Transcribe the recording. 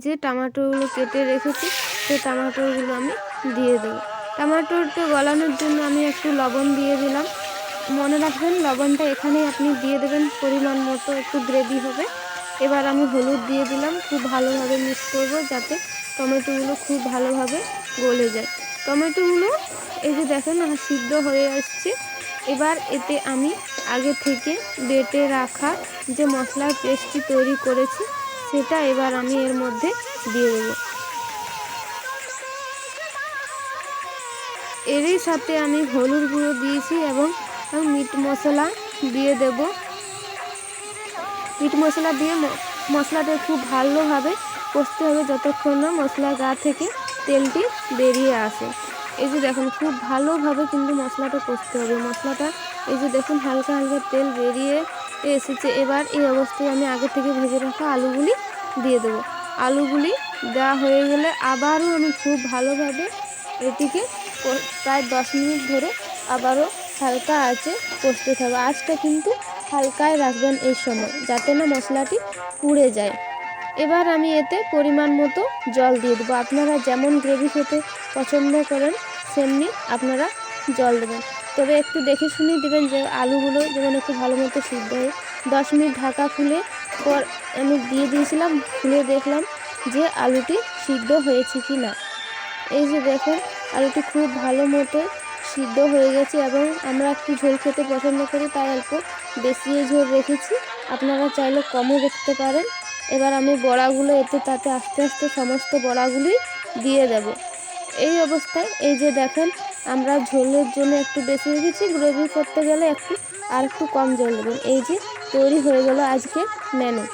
যে টমেটোগুলো কেটে রেখেছি সেই টমেটোগুলো আমি দিয়ে দেবো। টমেটোটা গলানোর জন্য আমি একটু লবণ দিয়ে দিলাম। মনে রাখবেন লবণটা এখানেই আপনি দিয়ে দেবেন পরিমাণ মতো, একটু গ্রেভি হবে। এবার আমি হলুদ দিয়ে দিলাম, খুব ভালোভাবে মিক্স করবো যাতে টমেটোগুলো খুব ভালোভাবে গলে যায়। টমেটোগুলো এই যে দেখেন সিদ্ধ হয়ে আসছে। এবার এতে আমি আগে থেকে বেটে রাখা যে মশলার পেস্টটি তৈরি করেছি সেটা এবার আমি এর মধ্যে দিয়ে দেবো। এরই সাথে আমি হলুদ গুঁড়ো দিয়েছি এবং মিট মশলা দিয়ে দেব। মিট মশলা দিয়ে মশলাটা খুব ভালোভাবে কষতে হবে যতক্ষণ না মশলার গা থেকে তেলটি বেরিয়ে আসে। এই যে দেখুন খুব ভালোভাবে কিন্তু মশলাটা কষতে হবে। মশলাটা এই যে দেখুন হালকা হালকা তেল বেরিয়ে এসেছে। এবার এই অবস্থায় আমি আগে থেকে ভেজে রাখা আলুগুলি দিয়ে দেবো। আলুগুলি দেওয়া হয়ে গেলে আবারও আমি খুব ভালোভাবে এটিকে প্রায় 10 মিনিট ধরে আবারও হালকা আঁচে কষতে থাকবে। আঁচটা কিন্তু হালকায় রাখবেন এই সময় যাতে না মশলাটি পুড়ে যায়। এবার আমি এতে পরিমাণ মতো জল দিয়ে দেবো। আপনারা যেমন গ্রেভি খেতে পছন্দ করেন সেমনি আপনারা জল দেবেন, তবে একটু দেখে শুনেই দেবেন যে আলুগুলো যেমন একটু ভালো মতো সিদ্ধ হয়। 10 মিনিট ঢাকা খুলে পর আমি দিয়ে দিয়েছিলাম, খুলে দেখলাম যে আলুটি সিদ্ধ হয়েছে কি না। এই যে দেখুন আলুটি খুব ভালো মতো সিদ্ধ হয়ে গেছে এবং আমরা একটু ঝোল খেতে পছন্দ করি তাই অল্প বেশি ঝোল রেখেছি, আপনারা চাইলে কমও রাখতে পারেন। এবার আমি বড়াগুলো তাতে আস্তে আস্তে সমস্ত বড়াগুলি দিয়ে দেব। এই অবস্থায় এই যে দেখেন আমরা ঝোলের জন্য একটু বেশি রেখেছি, গ্রেভি করতে গেলে একটু কম জল দেবেন। এই যে তৈরি হয়ে গেল আজকে মেনু।